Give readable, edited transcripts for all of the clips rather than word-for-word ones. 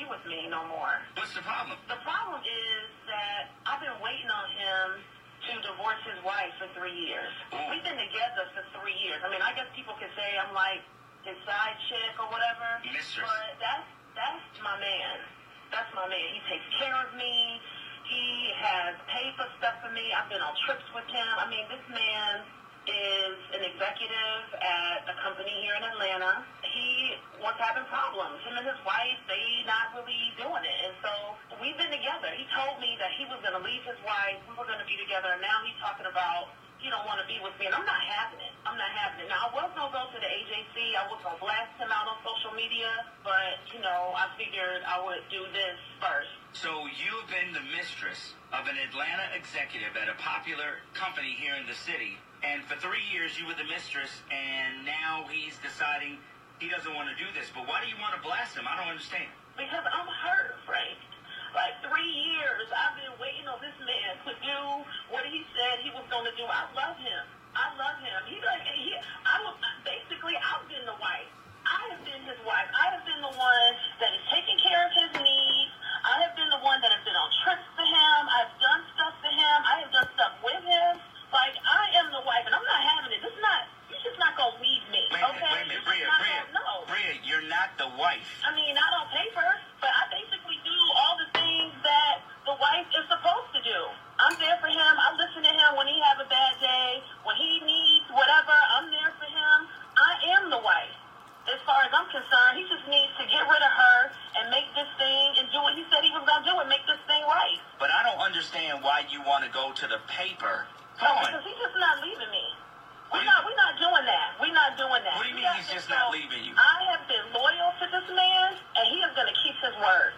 be with me no more. What's the problem? The problem is that I've been waiting on him to divorce his wife for 3 years. We've been together for 3 years. I mean, I guess people could say I'm like his side chick or whatever. Mistress. But that's my man. That's my man. He takes care of me. He has paid for stuff for me. I've been on trips with him. I mean, this man is an executive at a company here in Atlanta. He was having problems. Him and his wife, they not really doing it. And so we've been together. He told me that he was going to leave his wife. We were going to be together. And now he's talking about he don't want to be with me. And I'm not having it. I'm not having it. Now, I was going to go to the AJC. I was going to blast him out on social media. But, I figured I would do this first. So you've been the mistress of an Atlanta executive at a popular company here in the city. And for 3 years, you were the mistress, and now he's deciding he doesn't want to do this. But why do you want to blast him? I don't understand. Because I'm hurt, Frank. Like 3 years, I've been waiting on this man to do what he said he was going to do. I love him. I love him. I've been the wife. I have been his wife. I have been the one that is taking care of his needs. I have been the one that has been on trips for him. I've done stuff for him. I have done stuff with him. Like, I am the wife, and I'm not having it. You're just not going to leave me, okay? Wait a minute, Bria, you're not the wife. I mean, not on paper, but I basically do all the things that the wife is supposed to do. I'm there for him. I listen to him when he have a bad day. When he needs whatever, I'm there for him. I am the wife. As far as I'm concerned, he just needs to get rid of her and make this thing and do what he said he was going to do and make this thing right. But I don't understand why you want to go to the paper. Come on. Because he's just not leaving me. We're not doing that. We're not doing that. What do you mean he's just not leaving you? I have been loyal to this man, and he is going to keep his word.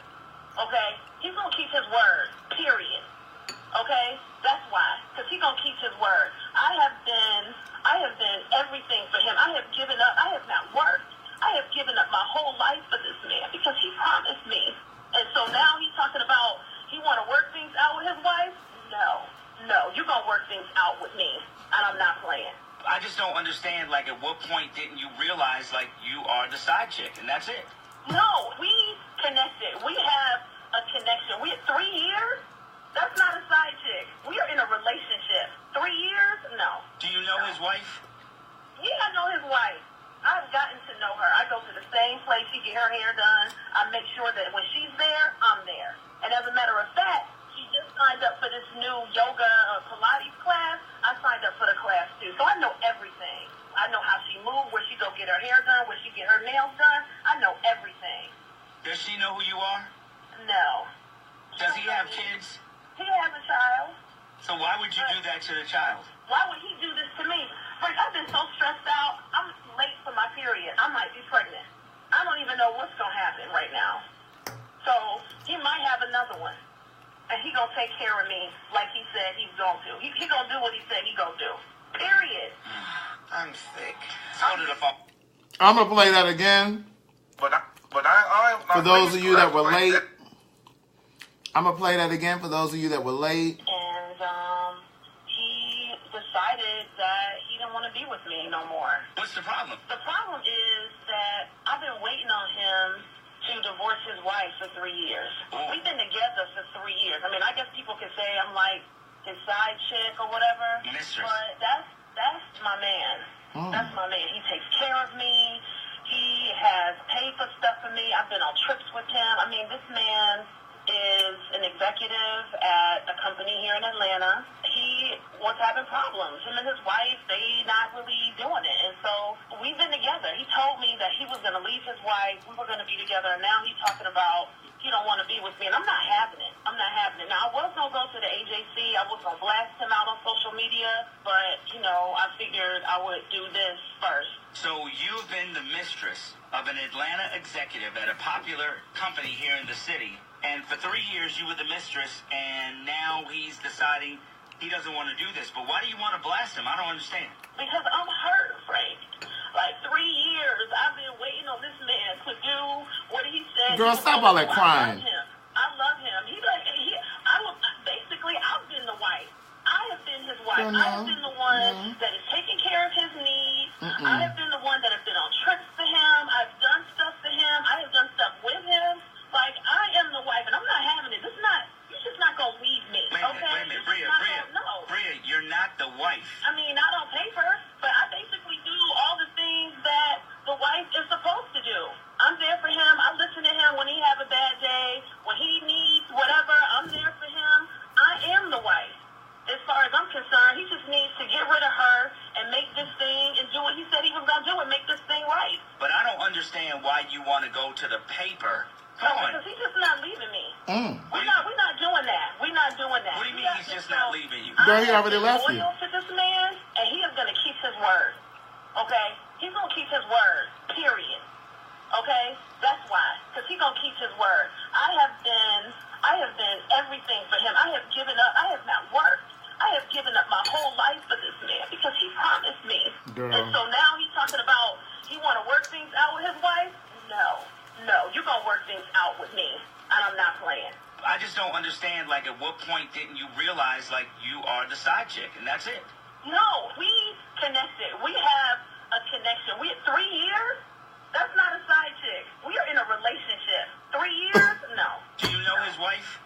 Okay? He's going to keep his word. Period. Okay? That's why. Because he's going to keep his word. I have been everything for him. I have given up. I have not worked. I have given up my whole life for this man because he promised me. And so now he's talking about he want to work things out with his wife? No, you're going to work things out with me, and I'm not playing. I just don't understand, like, at what point didn't you realize, like, you are the side chick, and that's it? No, we connected. We have a connection. We had 3 years? That's not a side chick. We are in a relationship. 3 years? No. Do you know his wife? Yeah, I know his wife. I've gotten to know her. I go to the same place. She get her hair done. I make sure that when she's there, I'm there. And as a matter of fact, she just signed up for this new yoga Pilates class. I signed up for the class too. So I know everything. I know how she moves, where she go get her hair done, where she get her nails done. I know everything. Does she know who you are? No. Does he have kids? He has a child. So why would you do that to the child? Why would he do this to me? Frank, I've been so stressed out. I'm late for my period. I might be pregnant. I don't even know what's going to happen right now. So he might have another one. And he going to take care of me like he said he's going to. He going to do what he said he going to do. Period. I'm sick. So did the phone. I'm going to play that again. But I for those of you that were late. I'm going to play that again for those of you that were late. And he decided that he didn't want to be with me no more. What's the problem? The problem is that I've been waiting on him to divorce his wife for 3 years. We've been together for 3 years. I mean, I guess people could say I'm like his side chick or whatever. Mistress. But that's my man. That's my man. He takes care of me. He has paid for stuff for me. I've been on trips with him. I mean, this man is an executive at a company here in Atlanta. He was having problems. Him and his wife, they not really doing it. And so we've been together. He told me that he was going to leave his wife. We were going to be together. And now he's talking about he don't want to be with me. And I'm not having it. I'm not having it. Now, I was going to go to the AJC. I was going to blast him out on social media. But, I figured I would do this first. So you've been the mistress of an Atlanta executive at a popular company here in the city. And for 3 years, you were the mistress, and now he's deciding he doesn't want to do this. But why do you want to blast him? I don't understand. Because I'm hurt, Frank. Like 3 years, I've been waiting on this man to do what he said. Girl, stop all that crying. I love him. I've been the wife. I have been his wife. I have been the one that is taking care of his needs. I have been the one that has been on trips for him. I've done stuff for him. I have done stuff with him. Like, I concerned, he just needs to get rid of her and make this thing and do what he said he was going to do and make this thing right. But I don't understand why you want to go to the paper. Come on. Because he's just not leaving me. What We're not doing that. We're not doing that. What do you mean he's just not leaving you? Girl, he already left you. I'm loyal to this man, and he is going to keep his word. Okay? He's going to keep his word. Period. Okay? That's why. Because he's going to keep his word. I have been everything for him. I have given up. I have not worked. I have given up my whole life for this man because he promised me. Girl. And so now he's talking about he want to work things out with his wife? No, you're going to work things out with me, and I'm not playing. I just don't understand, like, at what point didn't you realize, like, you are the side chick, and that's it? No, we connected. We have a connection. We had 3 years? That's not a side chick. We are in a relationship. 3 years? No. Do you know his wife?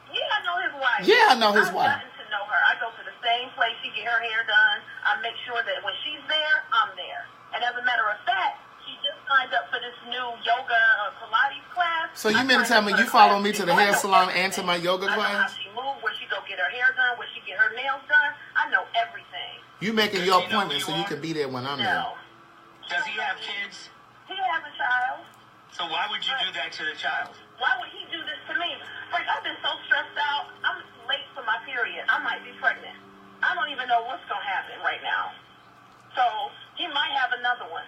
Yeah, I know his wife. Yeah, I know his wife. I've gotten to know her. I go to the same place. She get her hair done. I make sure that when she's there, I'm there. And as a matter of fact, she just signed up for this new yoga Pilates class. So you mean to tell me you follow me to the hair salon and to my yoga class? I know how class? she moves, where she go get her hair done, where she get her nails done. I know everything. You making your appointment so you can be there when I'm there. No. Does he have kids? He has a child. So why would you do that to the child? Why would he do this to me? Frank, I've been so stressed out. I'm late for my period. I might be pregnant. I don't even know what's going to happen right now. So he might have another one.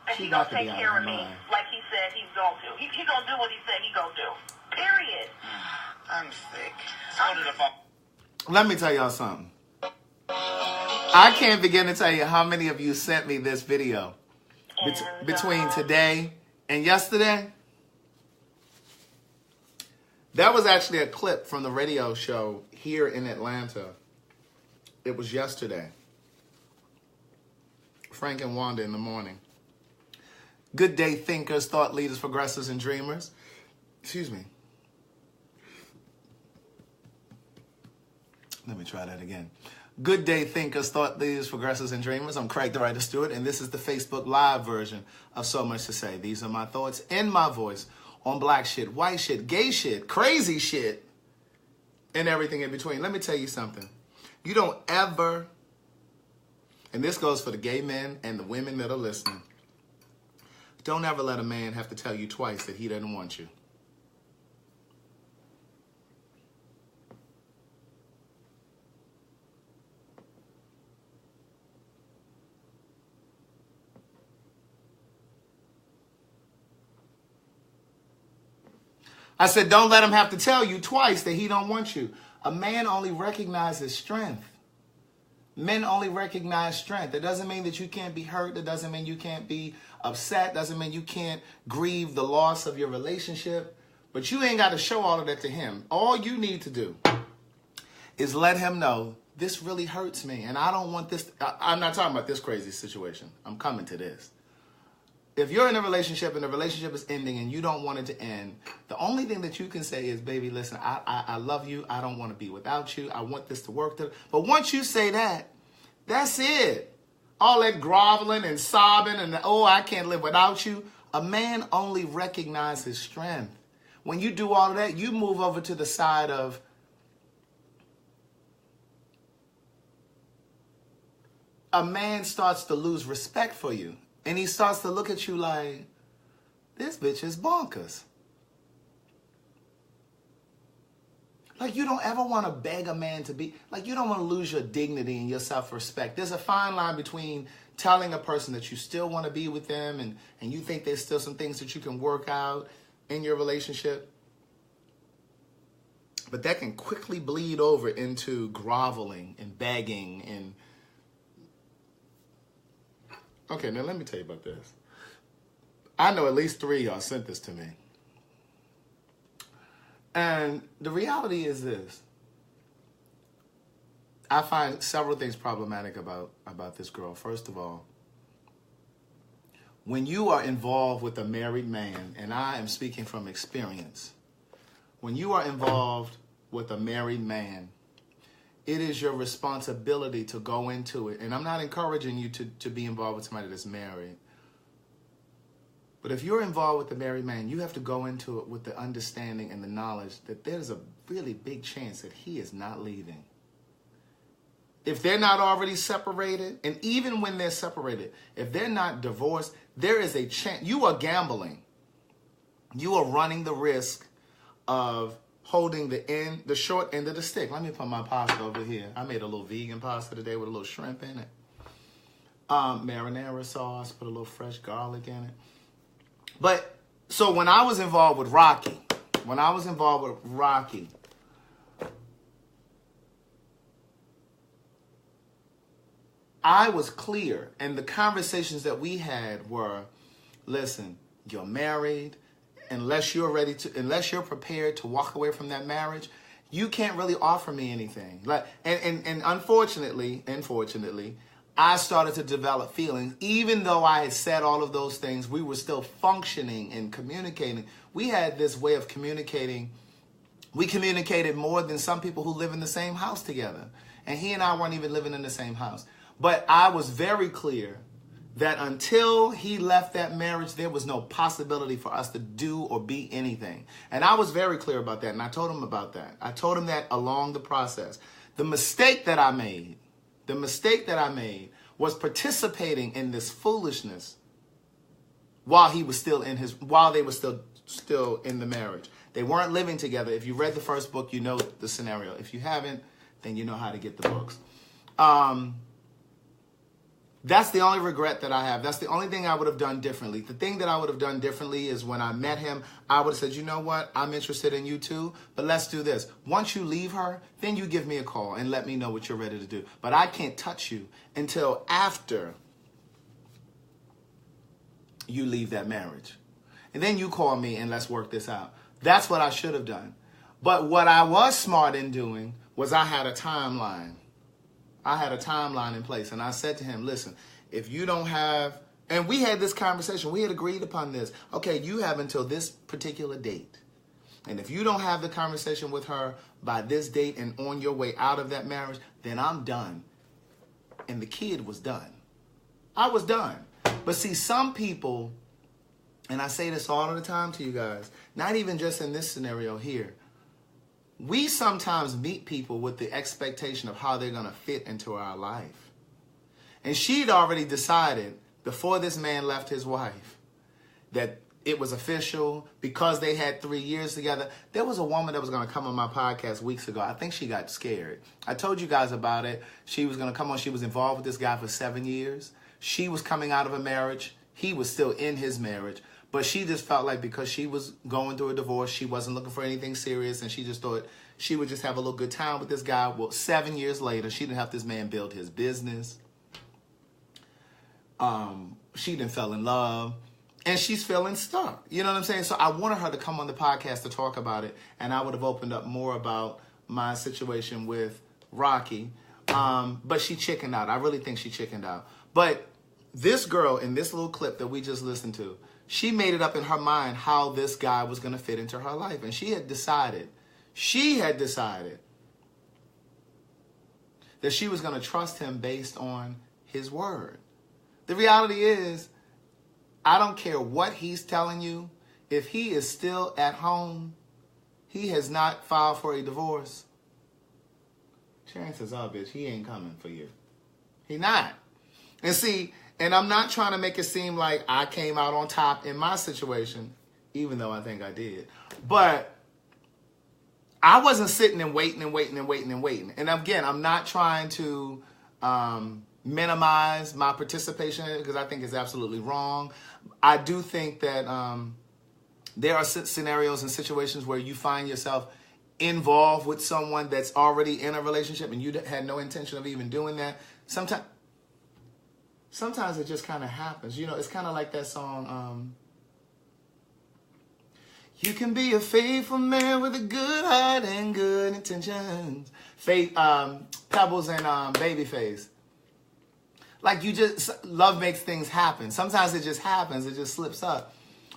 And he's going to take care of me like he said he's going to. He's going to do what he said he's going to do. Period. I'm sick. Hold it up. Let me tell y'all something. I can't begin to tell you how many of you sent me this video between today and yesterday. That was actually a clip from the radio show here in Atlanta. It was yesterday. Frank and Wanda in the morning. Good day, thinkers, thought leaders, progressives, and dreamers. Excuse me. Let me try that again. Good day, thinkers, thought leaders, progressives, and dreamers. I'm CraigTheWriterStewart, and this is the Facebook Live version of So Much to Say. These are my thoughts in my voice on black shit, white shit, gay shit, crazy shit, and everything in between. Let me tell you something. You don't ever, and this goes for the gay men and the women that are listening, don't ever let a man have to tell you twice that he doesn't want you. I said, don't let him have to tell you twice that he don't want you. A man only recognizes strength. Men only recognize strength. It doesn't mean that you can't be hurt. It doesn't mean you can't be upset. It doesn't mean you can't grieve the loss of your relationship. But you ain't got to show all of that to him. All you need to do is let him know, this really hurts me. And I don't want this. I'm not talking about this crazy situation. I'm coming to this. If you're in a relationship and the relationship is ending and you don't want it to end, the only thing that you can say is, baby, listen, I love you. I don't want to be without you. I want this to work. But once you say that, that's it. All that groveling and sobbing and, oh, I can't live without you. A man only recognizes strength. When you do all of that, you move over to the side of, a man starts to lose respect for you. And he starts to look at you like, this bitch is bonkers. Like, you don't ever want to beg a man to be, like, you don't want to lose your dignity and your self-respect. There's a fine line between telling a person that you still want to be with them and you think there's still some things that you can work out in your relationship. But that can quickly bleed over into groveling and begging and... Okay, now let me tell you about this. I know at least 3 of y'all sent this to me. And the reality is this. I find several things problematic about this girl. First of all, when you are involved with a married man, and I am speaking from experience, when you are involved with a married man, it is your responsibility to go into it. And I'm not encouraging you to be involved with somebody that's married. But if you're involved with the married man, you have to go into it with the understanding and the knowledge that there's a really big chance that he is not leaving. if they're not already separated, and even when they're separated, if they're not divorced, there is a chance. You are gambling. You are running the risk of holding the short end of the stick. Let me put my pasta over here. I made a little vegan pasta today with a little shrimp in it. Marinara sauce, put a little fresh garlic in it. But, so when I was involved with Rocky, I was clear, and the conversations that we had were, listen, you're married, unless you're prepared to walk away from that marriage, you can't really offer me anything. Like, and unfortunately, I started to develop feelings. Even though I had said all of those things, we were still functioning and communicating. We had this way of communicating. We communicated more than some people who live in the same house together. And he and I weren't even living in the same house. But I was very clear that until he left that marriage, there was no possibility for us to do or be anything. And I was very clear about that, and I told him about that. I told him that along the process. The mistake that I made was participating in this foolishness while they were still in the marriage. They weren't living together. If you read the first book, you know the scenario. If you haven't, then you know how to get the books. That's the only regret that I have. That's the only thing I would have done differently. The thing that I would have done differently is when I met him, I would have said, you know what? I'm interested in you too, but let's do this. Once you leave her, then you give me a call and let me know what you're ready to do. But I can't touch you until after you leave that marriage. And then you call me and let's work this out. That's what I should have done. But what I was smart in doing was I had a timeline. I had a timeline in place, and I said to him, listen, if you don't have, and we had this conversation, we had agreed upon this. Okay, you have until this particular date. And if you don't have the conversation with her by this date and on your way out of that marriage, then I'm done. And the kid was done. I was done. But see, some people, and I say this all of the time to you guys, not even just in this scenario here, we sometimes meet people with the expectation of how they're going to fit into our life. And she'd already decided before this man left his wife that it was official because they had 3 years together. There was a woman that was going to come on my podcast weeks ago. I think she got scared. I told you guys about it. She was going to come on. She was involved with this guy for 7 years. She was coming out of a marriage. He was still in his marriage. But she just felt like because she was going through a divorce, she wasn't looking for anything serious, and she just thought she would just have a little good time with this guy. Well, 7 years later, she didn't help this man build his business. She didn't fell in love, and she's feeling stuck. You know what I'm saying? So I wanted her to come on the podcast to talk about it, and I would have opened up more about my situation with Rocky. But she chickened out. I really think she chickened out. But this girl in this little clip that we just listened to, she made it up in her mind how this guy was going to fit into her life. And she had decided that she was going to trust him based on his word. The reality is, I don't care what he's telling you. If he is still at home, he has not filed for a divorce, chances are, bitch, he ain't coming for you. He not. And see, and I'm not trying to make it seem like I came out on top in my situation, even though I think I did. But I wasn't sitting and waiting. And again, I'm not trying to minimize my participation in it because I think it's absolutely wrong. I do think that there are scenarios and situations where you find yourself involved with someone that's already in a relationship and you had no intention of even doing that. Sometimes it just kind of happens. You know, it's kind of like that song, you can be a faithful man with a good heart and good intentions. Pebbles and Babyface. Like love makes things happen. Sometimes it just happens. It just slips up.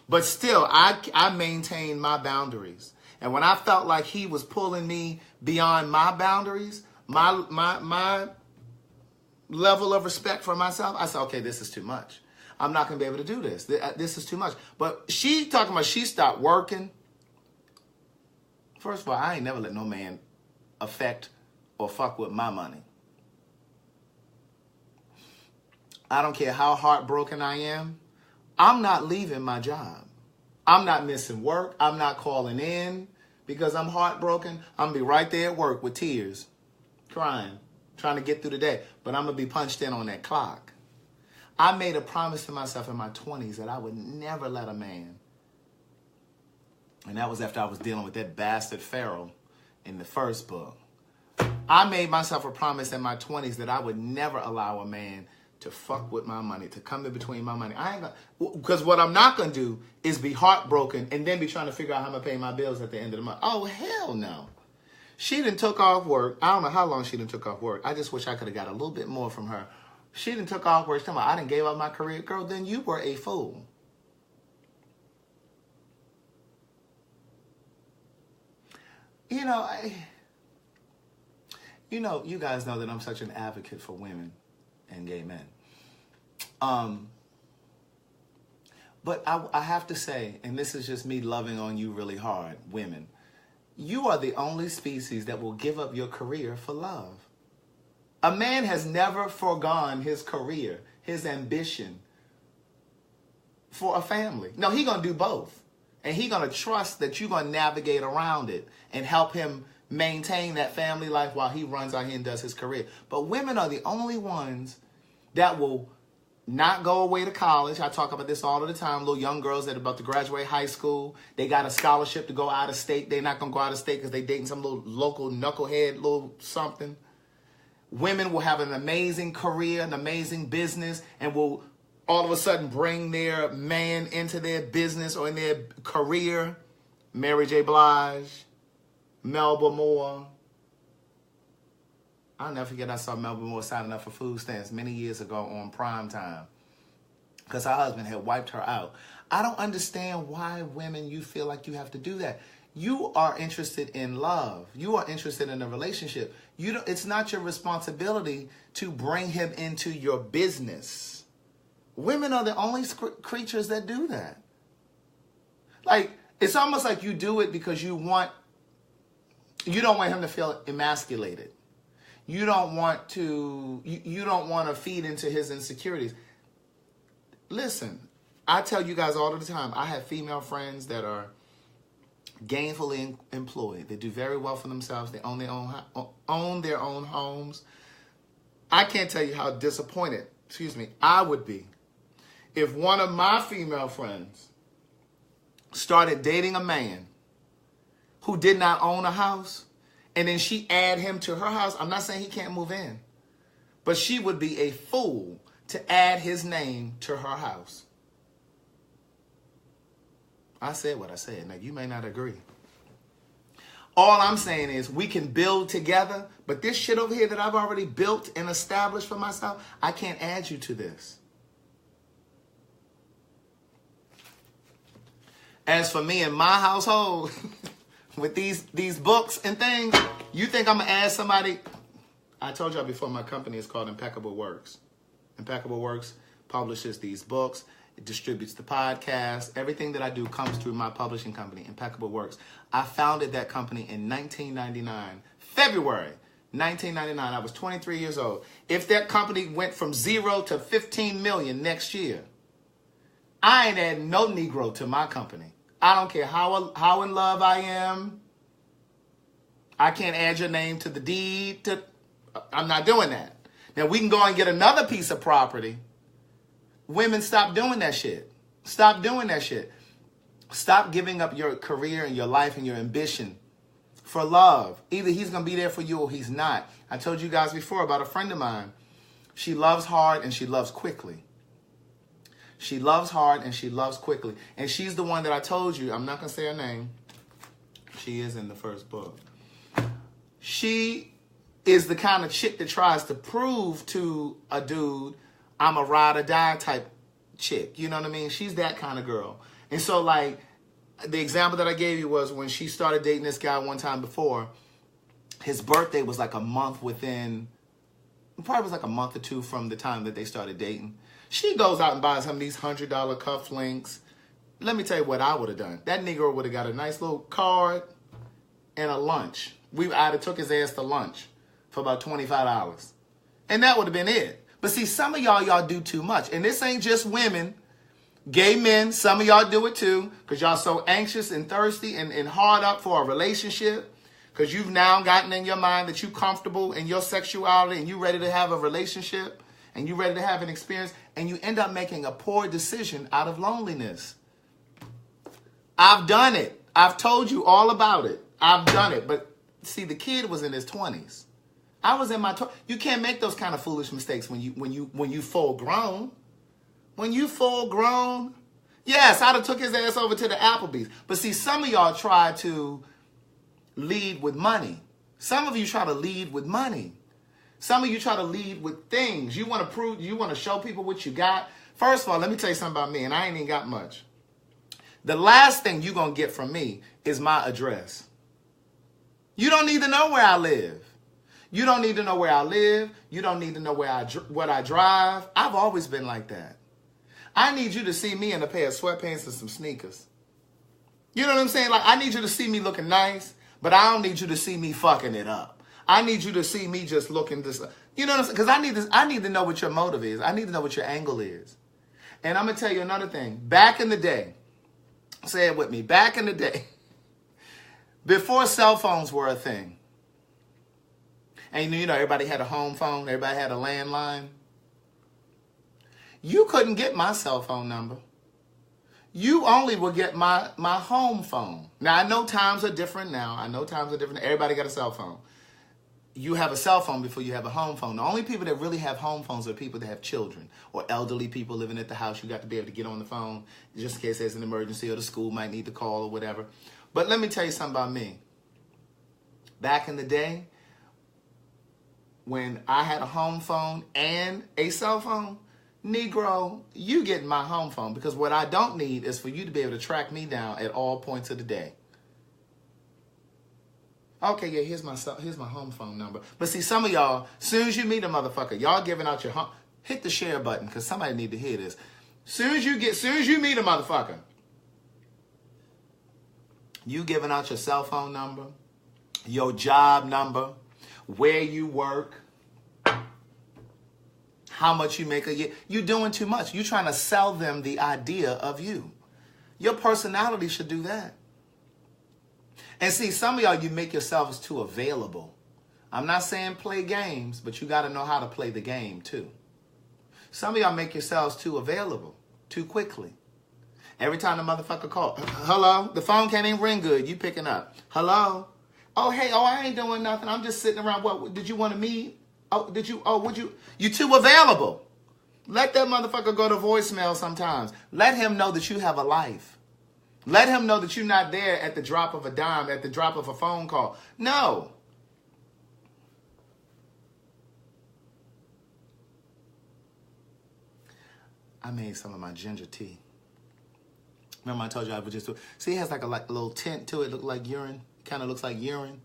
But still, I maintain my boundaries. And when I felt like he was pulling me beyond my boundaries, my level of respect for myself, I said, okay, this is too much. I'm not going to be able to do this. This is too much. But she talking about she stopped working. First of all, I ain't never let no man affect or fuck with my money. I don't care how heartbroken I am, I'm not leaving my job. I'm not missing work. I'm not calling in because I'm heartbroken. I'm going to be right there at work with tears, crying, trying to get through the day. But I'm going to be punched in on that clock. I made a promise to myself in my 20s that I would never let a man, and that was after I was dealing with that bastard Pharaoh in the first book. I made myself a promise in my 20s that I would never allow a man to fuck with my money, to come in between my money. I ain't gonna, because what I'm not going to do is be heartbroken and then be trying to figure out how I'm going to pay my bills at the end of the month. Oh, hell no. She done took off work. I don't know how long she done took off work. I just wish I could have got a little bit more from her. She done took off work. She's talking about, I done gave up my career. Girl, then you were a fool. You know, you guys know that I'm such an advocate for women and gay men. But I have to say, and this is just me loving on you really hard, women, you are the only species that will give up your career for love. A man has never foregone his career, his ambition for a family. No, he's going to do both. And he's going to trust that you're going to navigate around it and help him maintain that family life while he runs out here and does his career. But women are the only ones that will not go away to college. I talk about this all of the time. Little young girls that are about to graduate high school. They got a scholarship to go out of state. They're not going to go out of state because they're dating some little local knucklehead, little something. Women will have an amazing career, an amazing business, and will all of a sudden bring their man into their business or in their career. Mary J. Blige, Melba Moore. I'll never forget I saw Melba Moore signing up for food stamps many years ago on prime time because her husband had wiped her out. I don't understand why women, you feel like you have to do that. You are interested in love. You are interested in a relationship. It's not your responsibility to bring him into your business. Women are the only creatures that do that. Like, it's almost like you do it because you don't want him to feel emasculated. You don't want to feed into his insecurities. Listen, I tell you guys all the time, I have female friends that are gainfully employed. They do very well for themselves. They own their own homes. I can't tell you how disappointed, I would be if one of my female friends started dating a man who did not own a house, and then she add him to her house. I'm not saying he can't move in, but she would be a fool to add his name to her house. I said what I said. Now, you may not agree. All I'm saying is we can build together, but this shit over here that I've already built and established for myself, I can't add you to this. As for me and my household, with these books and things, you think I'm going to add somebody? I told y'all before, my company is called Impeccable Works. Impeccable Works publishes these books. It distributes the podcast. Everything that I do comes through my publishing company, Impeccable Works. I founded that company in 1999, February 1999. I was 23 years old. If that company went from 0 to 15 million next year, I ain't adding no Negro to my company. I don't care how in love I am. I can't add your name to the deed. I'm not doing that. Now, we can go and get another piece of property. Women, stop doing that shit. Stop doing that shit. Stop giving up your career and your life and your ambition for love. Either he's going to be there for you or he's not. I told you guys before about a friend of mine. She loves hard and she loves quickly. She loves hard and she loves quickly. And she's the one that I told you, I'm not going to say her name. She is in the first book. She is the kind of chick that tries to prove to a dude, I'm a ride or die type chick. You know what I mean? She's that kind of girl. And so, like, the example that I gave you was when she started dating this guy one time before, his birthday was like a month within, probably was like a month or two from the time that they started dating. She goes out and buys him these $100 cufflinks. Let me tell you what I would have done. That Negro would have got a nice little card and a lunch. I'd have took his ass to lunch for about $25. And that would have been it. But see, some of y'all do too much. And this ain't just women. Gay men, some of y'all do it too. Because y'all so anxious and thirsty and hard up for a relationship. Because you've now gotten in your mind that you're comfortable in your sexuality and you're ready to have a relationship. And you're ready to have an experience. And you end up making a poor decision out of loneliness. I've done it. I've told you all about it. I've done it. But see, the kid was in his 20s. I was in my 20s. You can't make those kind of foolish mistakes when you full grown. When you full grown, yes, I'd have took his ass over to the Applebee's. But see, some of y'all try to lead with money. Some of you try to lead with money. Some of you try to lead with things. You want to prove, you want to show people what you got. First of all, let me tell you something about me, and I ain't even got much. The last thing you're going to get from me is my address. You don't need to know where I live. You don't need to know where I live. You don't need to know what I drive. I've always been like that. I need you to see me in a pair of sweatpants and some sneakers. You know what I'm saying? Like, I need you to see me looking nice, but I don't need you to see me fucking it up. I need you to see me just looking this. You know what I'm saying? Because I need to know what your motive is. I need to know what your angle is. And I'm going to tell you another thing. Back in the day, say it with me. Back in the day, before cell phones were a thing, and you know, everybody had a home phone, everybody had a landline. You couldn't get my cell phone number. You only would get my home phone. Now, I know times are different now. Everybody got a cell phone. You have a cell phone before you have a home phone. The only people that really have home phones are people that have children or elderly people living at the house. You got to be able to get on the phone just in case there's an emergency or the school might need to call or whatever. But let me tell you something about me. Back in the day, when I had a home phone and a cell phone, Negro, you get my home phone, because what I don't need is for you to be able to track me down at all points of the day. Okay, yeah, here's my home phone number. But see, some of y'all, as soon as you meet a motherfucker, y'all giving out your home. Hit the share button, because somebody need to hear this. Soon as you meet a motherfucker, you giving out your cell phone number, your job number, where you work, how much you make a year. You're doing too much. You're trying to sell them the idea of you. Your personality should do that. And see, some of y'all, you make yourselves too available. I'm not saying play games, but you got to know how to play the game too. Some of y'all make yourselves too available too quickly. Every time the motherfucker calls, hello, the phone can't even ring good. You picking up. Hello. Oh, hey, I ain't doing nothing. I'm just sitting around. What, did you want to meet? You too available. Let that motherfucker go to voicemail sometimes. Let him know that you have a life. Let him know that you're not there at the drop of a dime, at the drop of a phone call. No. I made some of my ginger tea. Remember I told you I would just do it? See, it has like a little tint to it. Look like urine. Kind of looks like urine.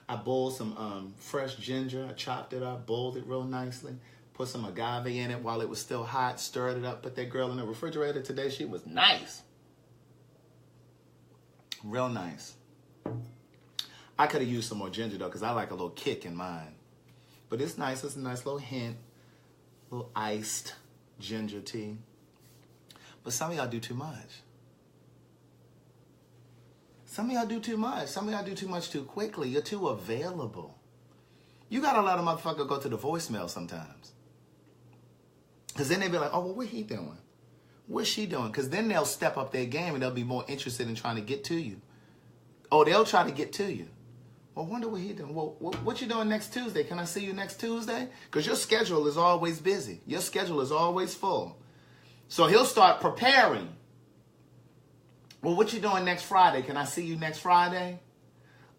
I boiled some fresh ginger. I chopped it up, boiled it real nicely. Put some agave in it while it was still hot. Stirred it up. Put that girl in the refrigerator today. She was nice. Real nice. I could have used some more ginger, though, because I like a little kick in mine. But it's nice. It's a nice little hint. A little iced ginger tea. But some of y'all do too much. Some of y'all do too much. Some of y'all do too much too quickly. You're too available. You got to let a motherfucker go to the voicemail sometimes. Because then they be like, oh, well, what he doing? What's she doing? Because then they'll step up their game and they'll be more interested in trying to get to you. Oh, they'll try to get to you. Well, I wonder what he doing. Well, what you doing next Tuesday? Can I see you next Tuesday? Because your schedule is always busy. Your schedule is always full. So he'll start preparing. Well, what you doing next Friday? Can I see you next Friday?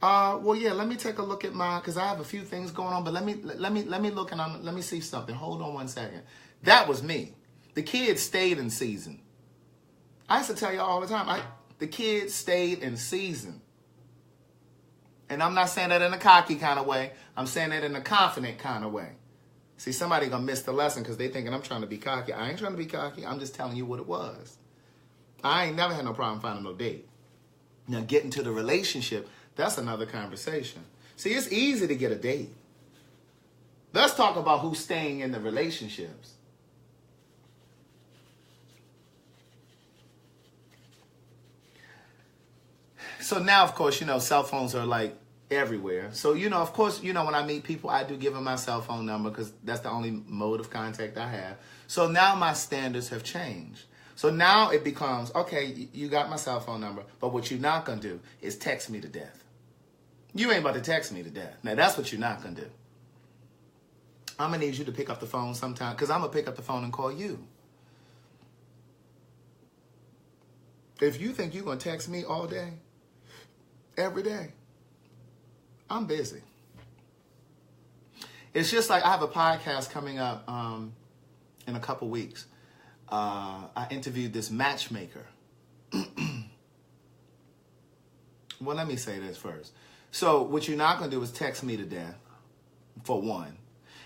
Well, yeah, let me take a look at mine, because I have a few things going on, but let me look and let me see something. Hold on one second. That was me. The kids stayed in season. I used to tell you all the time, the kids stayed in season. And I'm not saying that in a cocky kind of way. I'm saying that in a confident kind of way. See, somebody gonna miss the lesson because they thinking I'm trying to be cocky. I ain't trying to be cocky. I'm just telling you what it was. I ain't never had no problem finding no date. Now, getting to the relationship, that's another conversation. See, it's easy to get a date. Let's talk about who's staying in the relationships. So now, of course, cell phones are like everywhere. So, of course, when I meet people, I do give them my cell phone number because that's the only mode of contact I have. So now my standards have changed. So now it becomes, okay, you got my cell phone number, but what you're not going to do is text me to death. You ain't about to text me to death. Now, that's what you're not going to do. I'm going to need you to pick up the phone sometime because I'm going to pick up the phone and call you. If you think you're going to text me all day, every day, I'm busy. It's just like I have a podcast coming up in a couple weeks. I interviewed this matchmaker. Well, let me say this first. So what you're not going to do is text me to death, for one.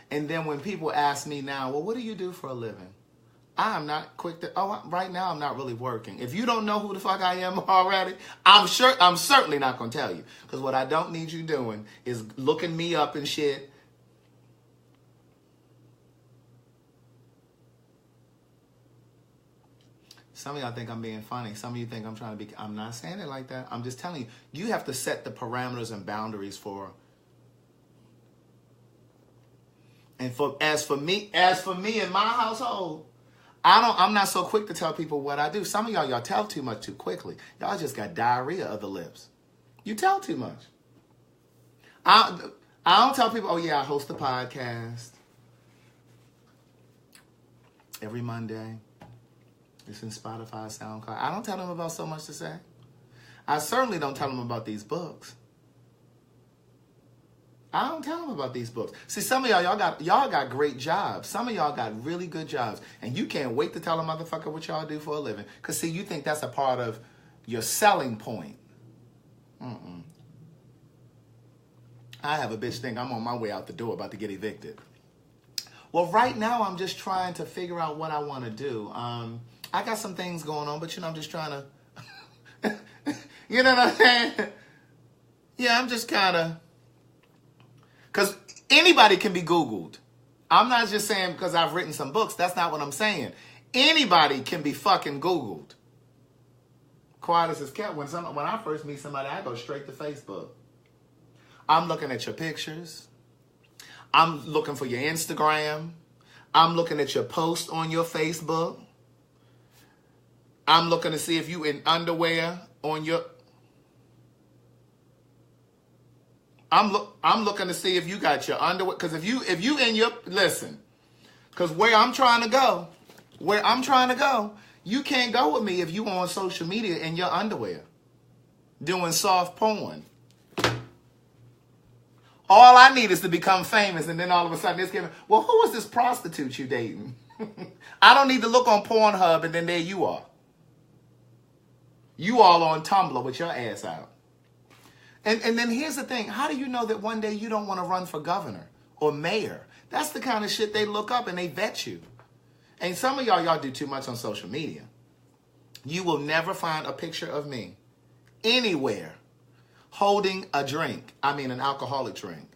And then when people ask me now, well, what do you do for a living? I'm not quick to, right now I'm not really working. If you don't know who the fuck I am already, I'm certainly not going to tell you. Because what I don't need you doing is looking me up and shit. Some of y'all think I'm being funny. Some of you think I'm trying to be, I'm not saying it like that. I'm just telling you, you have to set the parameters and boundaries for. And as for me in my household, I'm not so quick to tell people what I do. Some of y'all tell too much too quickly. Y'all just got diarrhea of the lips. You tell too much. I don't tell people, oh yeah, I host a podcast every Monday. It's in Spotify, SoundCloud. I don't tell them about so much to say. I certainly don't tell them about these books. I don't tell them about these books. See, some of y'all got great jobs. Some of y'all got really good jobs. And you can't wait to tell a motherfucker what y'all do for a living. Because, see, you think that's a part of your selling point. I have a bitch think I'm on my way out the door about to get evicted. Well, right now, I'm just trying to figure out what I want to do. I got some things going on, but, I'm just trying to... You know what I'm saying? Yeah, I'm just kind of... Because anybody can be Googled. I'm not just saying because I've written some books. That's not what I'm saying. Anybody can be fucking Googled. Quiet as it's kept. When I first meet somebody, I go straight to Facebook. I'm looking at your pictures. I'm looking for your Instagram. I'm looking at your post on your Facebook. I'm looking to see if you in underwear on your... I'm looking to see if you got your underwear. Because if you in your... Listen. Because where I'm trying to go, you can't go with me if you on social media in your underwear. Doing soft porn. All I need is to become famous, and then all of a sudden it's giving, well, who is this prostitute you dating? I don't need to look on Pornhub, and then there you are. You all on Tumblr with your ass out. And then here's the thing. How do you know that one day you don't want to run for governor or mayor? That's the kind of shit they look up and they vet you. And some of y'all do too much on social media. You will never find a picture of me anywhere holding a drink. I mean, an alcoholic drink.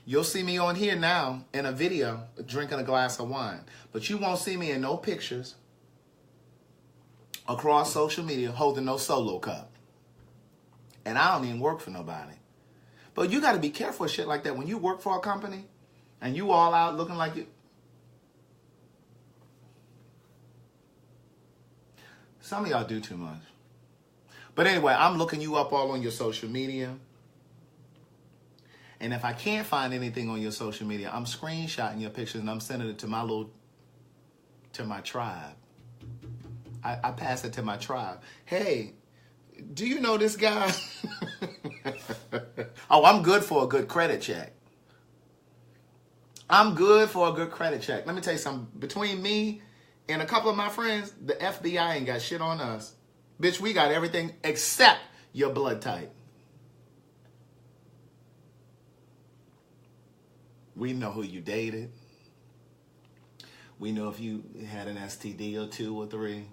You'll see me on here now in a video drinking a glass of wine. But you won't see me in no pictures across social media holding no Solo cup. And I don't even work for nobody. But you got to be careful with shit like that. When you work for a company and you all out looking like you... Some of y'all do too much. But anyway, I'm looking you up all on your social media. And if I can't find anything on your social media, I'm screenshotting your pictures and I'm sending it to my tribe. I pass it to my tribe. Hey, do you know this guy? Oh, I'm good for a good credit check. I'm good for a good credit check. Let me tell you something. Between me and a couple of my friends, the FBI ain't got shit on us. Bitch, we got everything except your blood type. We know who you dated. We know if you had an STD or 2 or 3.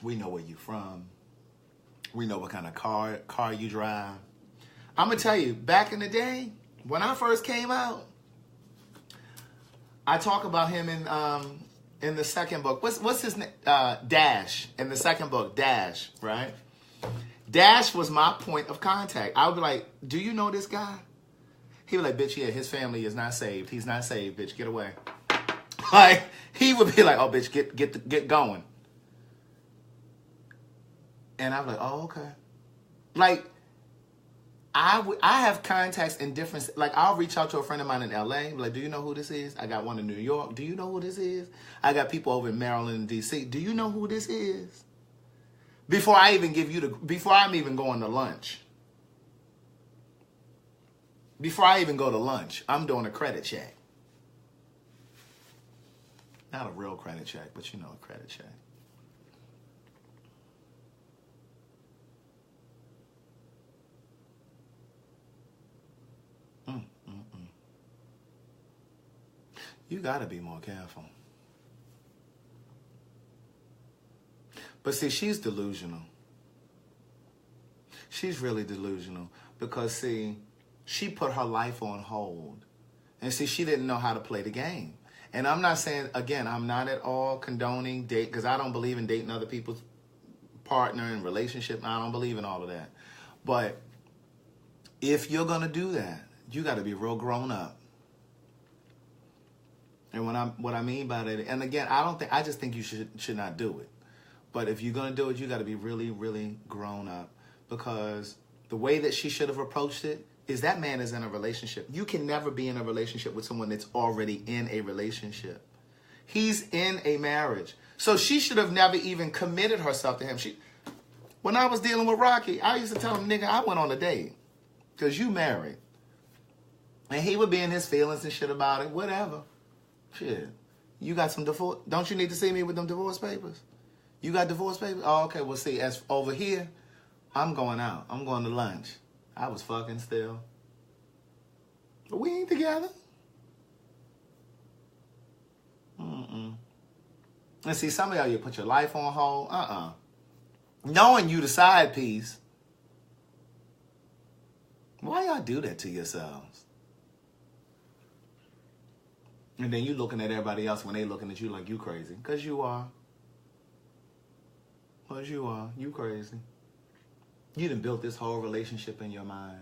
We know where you're from. We know what kind of car you drive. I'm going to tell you, back in the day, when I first came out, I talk about him in the second book. What's his name? Dash. In the second book, Dash, right? Dash was my point of contact. I would be like, do you know this guy? He would be like, bitch, yeah, his family is not saved. He's not saved, bitch, get away. Like, he would be like, oh, bitch, get going. And I'm like, oh, okay. Like, I have contacts in different, like, I'll reach out to a friend of mine in LA, like, do you know who this is? I got one in New York. Do you know who this is? I got people over in Maryland and DC. Do you know who this is? Before I even before I'm even going to lunch. Before I even go to lunch, I'm doing a credit check. Not a real credit check, but you know, a credit check. You got to be more careful. But see, she's delusional. She's really delusional because, see, she put her life on hold. And see, she didn't know how to play the game. And I'm not saying, again, I'm not at all condoning date, because I don't believe in dating other people's partner and relationship. I don't believe in all of that. But if you're going to do that, you got to be real grown up. And what I mean by that, and again, I just think you should not do it. But if you're going to do it, you got to be really, really grown up, because the way that she should have approached it is that man is in a relationship. You can never be in a relationship with someone that's already in a relationship. He's in a marriage. So she should have never even committed herself to him. When I was dealing with Rocky, I used to tell him, nigga, I went on a date because you married. And he would be in his feelings and shit about it, whatever. Shit. You got some divorce? Don't you need to see me with them divorce papers? You got divorce papers? Oh, okay. Well, see, as over here, I'm going out. I'm going to lunch. I was fucking still. But we ain't together. And see, some of y'all, you put your life on hold. Knowing you the side piece. Why y'all do that to yourselves? And then you looking at everybody else when they looking at you like you crazy. Because you are. Because you are. You crazy. You done built this whole relationship in your mind.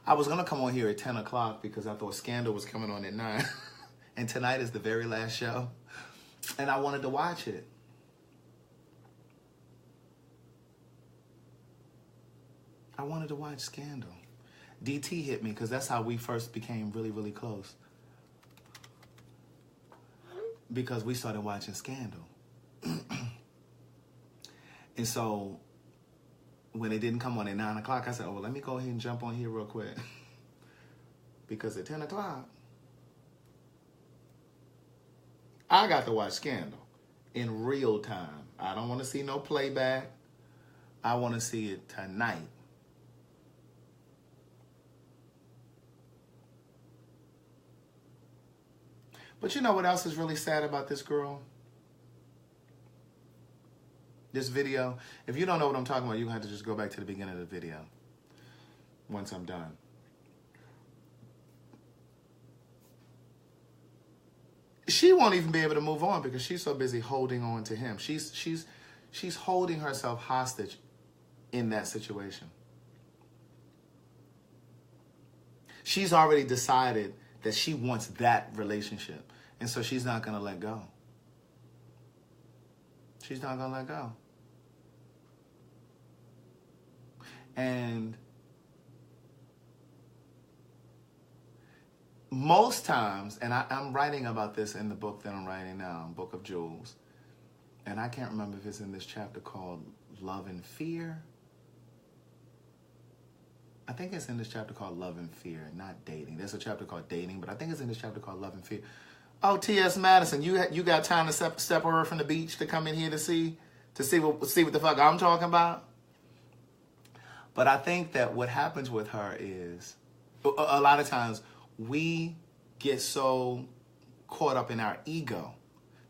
I was going to come on here at 10 o'clock because I thought Scandal was coming on at 9. And tonight is the very last show. And I wanted to watch it. I wanted to watch Scandal. DT hit me because that's how we first became really, really close. Because we started watching Scandal. And so when it didn't come on at 9 o'clock, I said, oh, well, let me go ahead and jump on here real quick. Because at 10 o'clock, I got to watch Scandal in real time. I don't want to see no playback. I want to see it tonight. But you know what else is really sad about this girl? This video. If you don't know what I'm talking about, you're going to have to just go back to the beginning of the video once I'm done. She won't even be able to move on because she's so busy holding on to him. She's holding herself hostage in that situation. She's already decided that she wants that relationship. And so she's not going to let go. She's not going to let go. And most times, and I'm writing about this in the book that I'm writing now, Book of Jewels. And I can't remember if it's in this chapter called Love and Fear. I think it's in this chapter called Love and Fear, not Dating. There's a chapter called Dating, but I think it's in this chapter called Love and Fear. Oh, TsMadison, you got time to step her from the beach to come in here to see what the fuck I'm talking about? But I think that what happens with her is a lot of times we get so caught up in our ego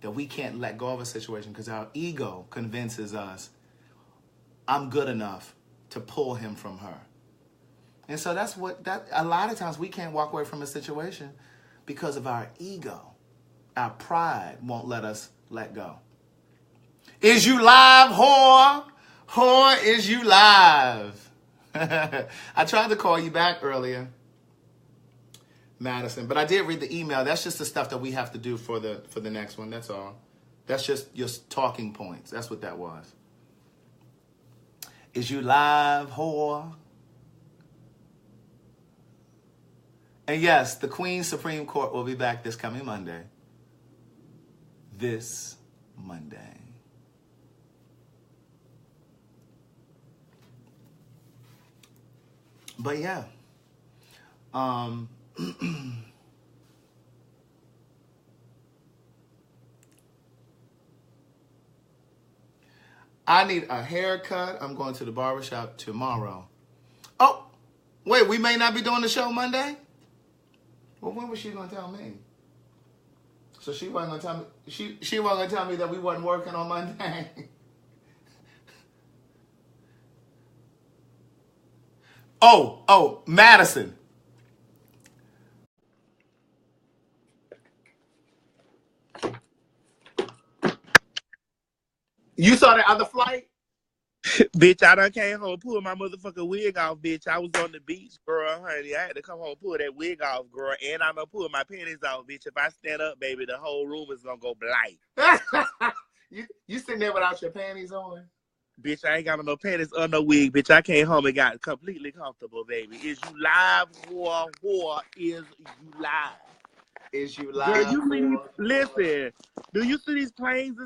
that we can't let go of a situation because our ego convinces us I'm good enough to pull him from her. And so a lot of times we can't walk away from a situation because of our ego. Our pride won't let us let go. Is you live, whore? Whore, is you live? I tried to call you back earlier, Madison, but I did read the email. That's just the stuff that we have to do for the next one. That's all. That's just your talking points. That's what that was. Is you live, whore? And yes, the Queen's Supreme Court will be back this coming Monday. This Monday. But yeah. I need a haircut. I'm going to the barbershop tomorrow. Oh, wait, we may not be doing the show Monday? Well, when was she going to tell me? So she wasn't going to tell me. She wasn't going to tell me that we wasn't working on Monday. Oh, Madison. You saw that other flight? Bitch, I done came home, pull my motherfucking wig off, bitch. I was on the beach, girl, honey. I had to come home, pull that wig off, girl. And I'm gonna pull my panties off, bitch. If I stand up, baby, the whole room is gonna go blank. You sitting there without your panties on? Bitch, I ain't got no panties or no wig, bitch. I came home and got completely comfortable, baby. Is you live, whore? Is you live? Is you live? Girl, you see, listen, do you see these planes,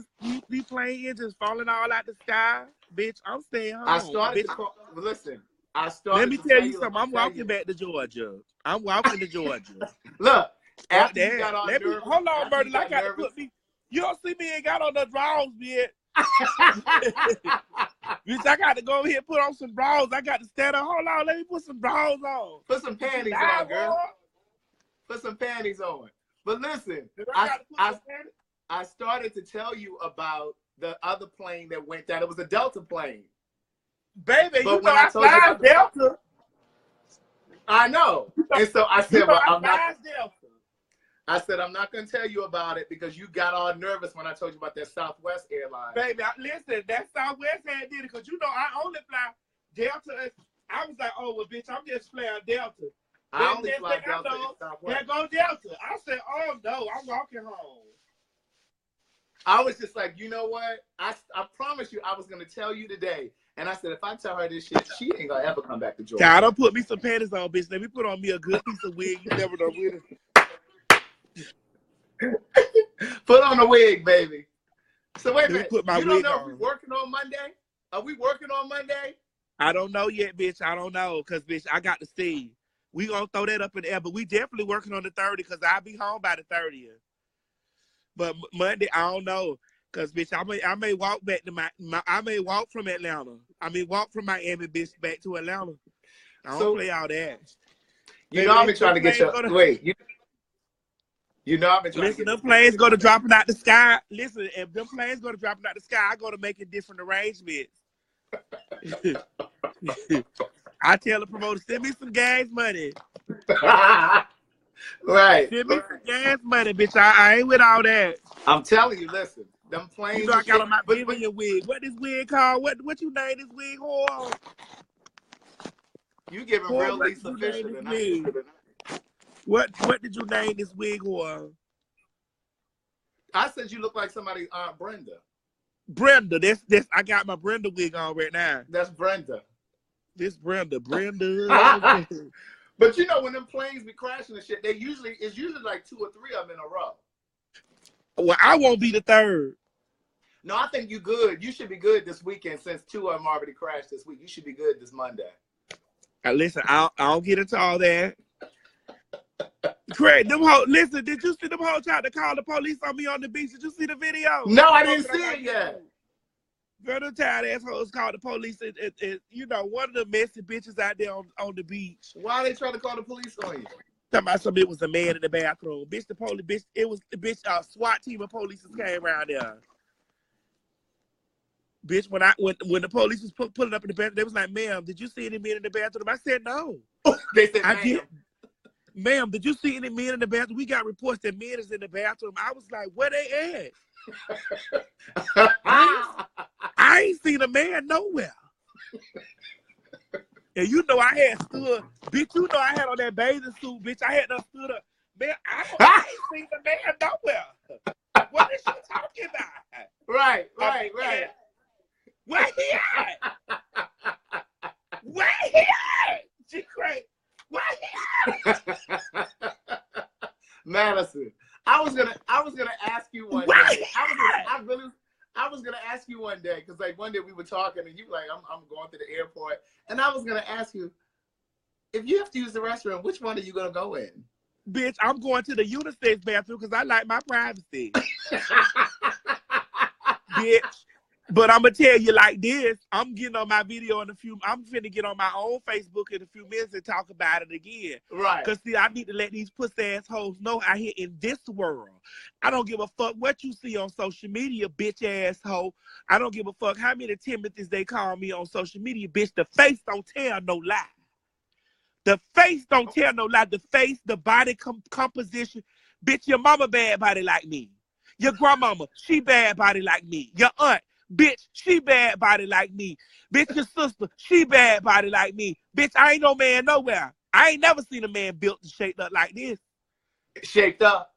these plane engines falling all out the sky? Bitch, I'm staying home. I started to call, listen, let me tell you something. I'm walking back to Georgia. I'm walking to Georgia. Look, after you got all nervous. Hold on, Bertie. I got to put me. You don't see me ain't got on the drawers yet. Bitch, I got to go here and put on some drawers. I got to stand up. Hold on, let me put some drawers on. Put some panties on, girl. Put some panties on. But listen, I started to tell you about the other plane that went down. It was a Delta plane. Baby, but you know I fly Delta. I know. And so I said, well, I'm not going to tell you about it because you got all nervous when I told you about that Southwest airline. Baby, listen, that Southwest had did it because you know I only fly Delta. I was like, oh, well, bitch, I'm just flying Delta. I only fly Delta and Southwest. There go Delta. I said, oh, no, I'm walking home. I was just like, you know what? I promise you I was going to tell you today. And I said, if I tell her this shit, she ain't going to ever come back to Georgia. God, don't put me some panties on, bitch. Let me put on me a good piece of wig. You never know with it. Put on a wig, baby. So wait a minute. You don't know if we're working on Monday? Are we working on Monday? I don't know yet, bitch. I don't know. Because, bitch, I got to see. We going to throw that up in the air. But we definitely working on the 30th because I'll be home by the 30th. But Monday, I don't know. Because, bitch, I may walk back to I may walk from Atlanta. I may walk from Miami, bitch, back to Atlanta. I don't play all that. You know I've been trying to get you. Wait. You know I've been trying to get them planes go to dropping out the sky. Listen, if them planes go to dropping out the sky, I go to making different arrangements. I tell the promoter, send me some gas money. Right. Send me some gas money, bitch. I ain't with all that. I'm telling you, listen. Them planes. You know I got on my Vivian wig. What this wig called? What you name this wig, whore? You giving real Lisa Fisher tonight. What did you name this wig, whore? I said you look like somebody's Aunt Brenda. Brenda, that's I got my Brenda wig on right now. That's Brenda. This Brenda. But you know when them planes be crashing and shit, it's usually like 2 or 3 of them in a row. Well, I won't be the third. No, I think you good. You should be good this weekend since 2 of them already crashed this week. You should be good this Monday. Listen, I don't get into all that. Craig, listen, did you see them hoes try to call the police on me on the beach? Did you see the video? No, I didn't see it yet. Girl, them tired assholes called the police and you know, one of the messy bitches out there on the beach. Why are they trying to call the police on you? Talking about something, it was a man in the bathroom. Bitch, the police, bitch, it was the bitch, SWAT team of police came around there. Bitch, when the police was pulling up in the bathroom, they was like, ma'am, did you see any men in the bathroom? I said, no. They said, I ma'am. did. Ma'am, did you see any men in the bathroom? We got reports that men is in the bathroom. I was like, where they at? I ain't seen a man nowhere. And you know I had stood, bitch, you know I had on that bathing suit, bitch. I had done stood up. Man, I ain't seen the man nowhere. What is you talking about? Right. Where he at? Where he at? She crazy. Where he at? Madison, I was gonna ask you one day. I was gonna ask you one day because like one day we were talking and you were like, I'm going to the airport, and I was gonna ask you if you have to use the restroom, which one are you gonna go in? Bitch, I'm going to the unisex bathroom because I like my privacy. Bitch. But I'm going to tell you like this. I'm getting on my video I'm finna get on my own Facebook in a few minutes and talk about it again. Right. Because, see, I need to let these pussy assholes know out here in this world. I don't give a fuck what you see on social media, bitch asshole. I don't give a fuck how many Timothys they call me on social media, bitch. The face don't tell no lie. The face don't tell no lie. The face, the body composition. Bitch, your mama bad body like me. Your grandmama, she bad body like me. Your aunt, bitch, she bad body like me. Bitch, your sister, she bad body like me. Bitch, I ain't no man nowhere. I ain't never seen a man built and shaped up like this. Shaped up.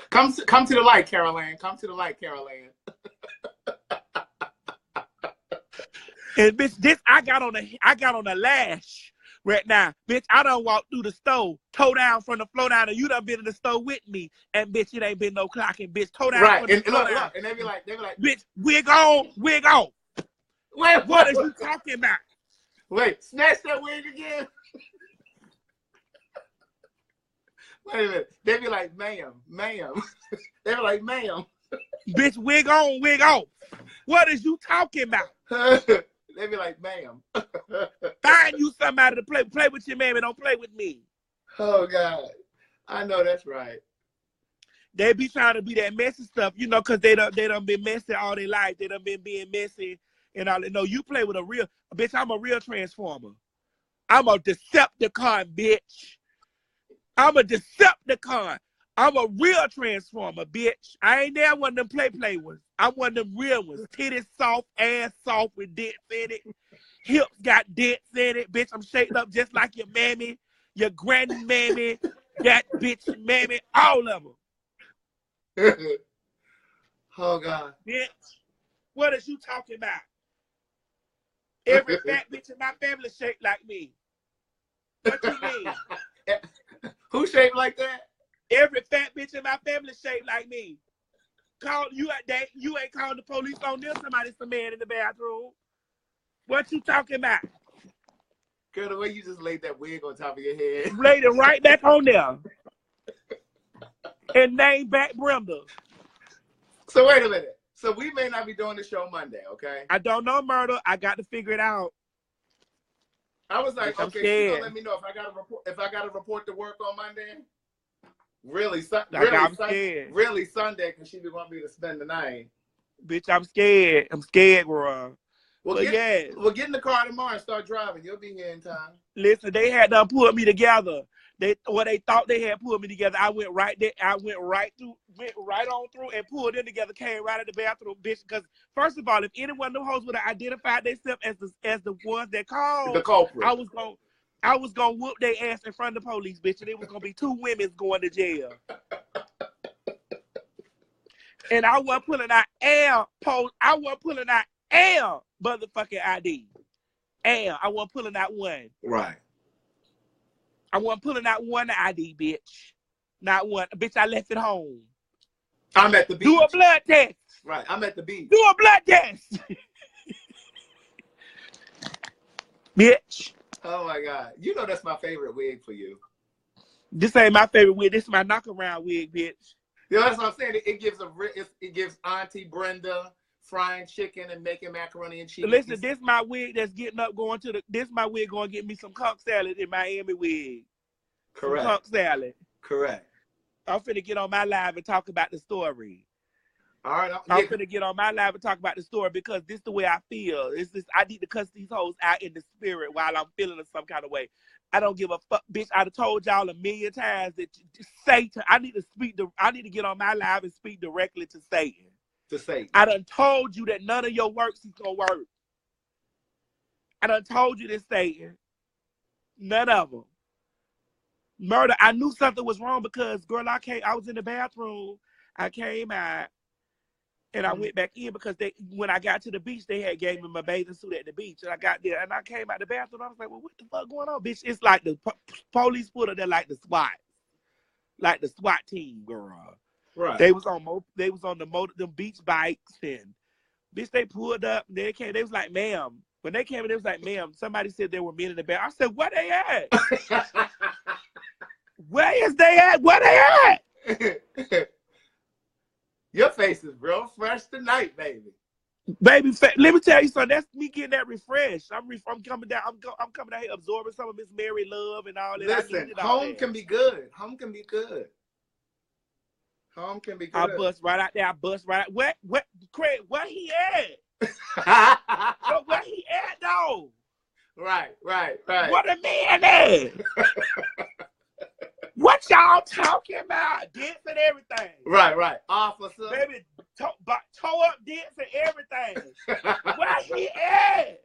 Come to the light, Caroline. Come to the light, Caroline. And bitch, this I got on a lash right now. Bitch, I done walked through the store, toe down from the floor down, and you done been in the store with me. And bitch, it ain't been no clocking, bitch. Toe down from the floor down. And they be like, bitch, wig on. Wait, What are you talking about? Wait, snatch that wig again. Wait a minute. They be like, ma'am. They be like, ma'am. Bitch, wig on, wig off. What is you talking about? They be like, ma'am. Find you somebody to play with your man and don't play with me. Oh, God. I know that's right. They be trying to be that messy stuff, you know, because they done been messy all their life. They done been being messy and all that. No, you play with a real, bitch, I'm a real transformer. I'm a Decepticon, bitch. I'm a Decepticon. I'm a real transformer, bitch. I ain't there one of them play ones. I'm one of them real ones. Titties soft, ass soft with dents in it. Hips got dents in it. Bitch, I'm shaped up just like your mammy, your granny mammy, that bitch mammy, all of them. Oh, God. Bitch, what is you talking about? Every fat bitch in my family shaped like me. What you mean? Who shaped like that? Every fat bitch in my family shaped like me. You ain't calling the police on them. Somebody's a man in the bathroom. What you talking about? Girl, the way you just laid that wig on top of your head. Laid it right back on there. And named back Brenda. So wait a minute. So we may not be doing the show Monday, okay? I don't know, Murder. I got to figure it out. I was like, I'm okay, scared. she gonna let me know if I got to report to work on Monday. Really Sunday, because she didn't want me to spend the night. Bitch, I'm scared. I'm scared, bro. Well, get in the car tomorrow and start driving. You'll be here in time. Listen, they had to pull me together. They thought they had pulled me together. I went right there. I went right on through and pulled them together. Came right at the bathroom, bitch. Because first of all, if anyone of them hoes would have identified themselves as the ones that called, the culprit, I was gonna whoop their ass in front of the police, bitch, and it was gonna be 2 women going to jail. And I wasn't pulling out I wasn't pulling out motherfucking ID. I wasn't pulling out one. Right. I wasn't pulling out one ID, bitch. Not one. Bitch, I left it home. I'm at the beach. Do a blood test. Right. I'm at the beach. Do a blood test. Bitch. Oh my God. You know that's my favorite wig for you. This ain't my favorite wig. This is my knockaround wig, bitch. You know, that's what I'm saying. It gives Auntie Brenda frying chicken and making macaroni and cheese. Listen, this my wig that's getting up going to this my wig going to get me some conch salad in Miami wig. Correct. Some conch salad. Correct. I'm finna get on my live and talk about the story. All right. I'm finna get on my live and talk about the story because this is the way I feel. It's just I need to cuss these hoes out in the spirit while I'm feeling in some kind of way. I don't give a fuck, bitch. I'd have told y'all a million times that Satan. I need to get on my live and speak directly to Satan. To Satan. I done told you that none of your works is gonna work. I done told you this, Satan. None of them. Murder. I knew something was wrong because, girl, I was in the bathroom. I came out. And I went back in because when I got to the beach, they had gave me my bathing suit at the beach. And I got there and I came out the bathroom. I was like, well, what the fuck going on, bitch? It's like the police put her there like the SWAT. Like the SWAT team, girl. Right. They was on them beach bikes and bitch, they pulled up and they came. They was like, ma'am. When they came in, they was like, ma'am, somebody said there were men in the bath. I said, where they at? Where is they at? Where they at? Your face is real fresh tonight, baby. Baby, let me tell you something. That's me getting that refreshed. I'm coming down. I'm coming down here absorbing some of Miss Mary love and all that. Listen, home can be good. Home can be good. Home can be good. I bust right out there. I bust right out. What, Craig, where he at? So where he at, though? Right. What a man at? What y'all talking about? Dents and everything. Right. Officer. Baby, toe up dents and everything. Where he at?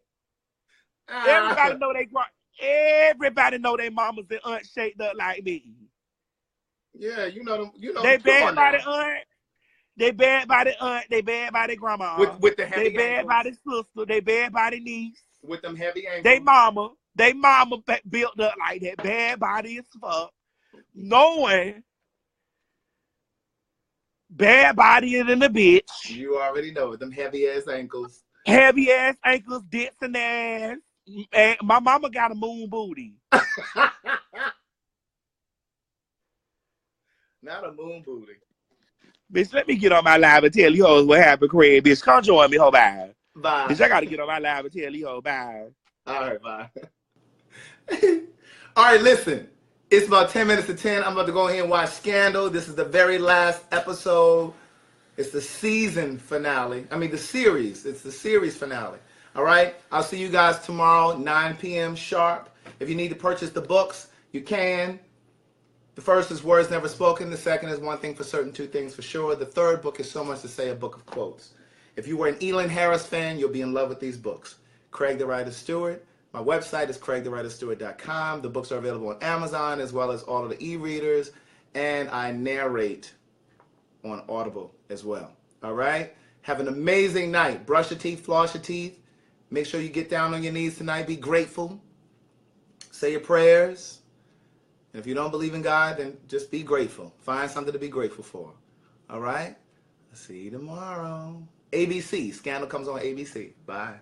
Everybody know they mamas and aunts shaped up like me. Yeah, you know them. You know they them. Bad by the aunt. They bad by the aunt. They bad by the grandma. With the heavy They bad ankles. by the sister. They bad by the niece. With them heavy ankles. They mama built up like that. Bad body as fuck. Knowing bad body than the bitch. You already know it. Them heavy ass ankles. Heavy ass ankles, dents and ass. And my mama got a moon booty. Not a moon booty. Bitch, let me get on my live and tell you hoes what happened, Craig. Bitch, come join me, ho, bye. Bye. Bitch, I gotta get on my live and tell you hoes, bye. All right, bye. All right, listen. It's about 10 minutes to 10. I'm about to go ahead and watch Scandal. This is the very last episode. It's the season finale. I mean, the series. It's the series finale. All right? I'll see you guys tomorrow, 9 p.m. sharp. If you need to purchase the books, you can. The first is Words Never Spoken. The second is One Thing for Certain, Two Things for Sure. The third book is So Much to Say, a book of quotes. If you were an Elin Harris fan, you'll be in love with these books. Craig the Writer Stewart. My website is CraigTheWriterStewart.com. The books are available on Amazon as well as all of the e-readers. And I narrate on Audible as well. All right? Have an amazing night. Brush your teeth, floss your teeth. Make sure you get down on your knees tonight. Be grateful. Say your prayers. And if you don't believe in God, then just be grateful. Find something to be grateful for. All right? See you tomorrow. ABC. Scandal comes on ABC. Bye.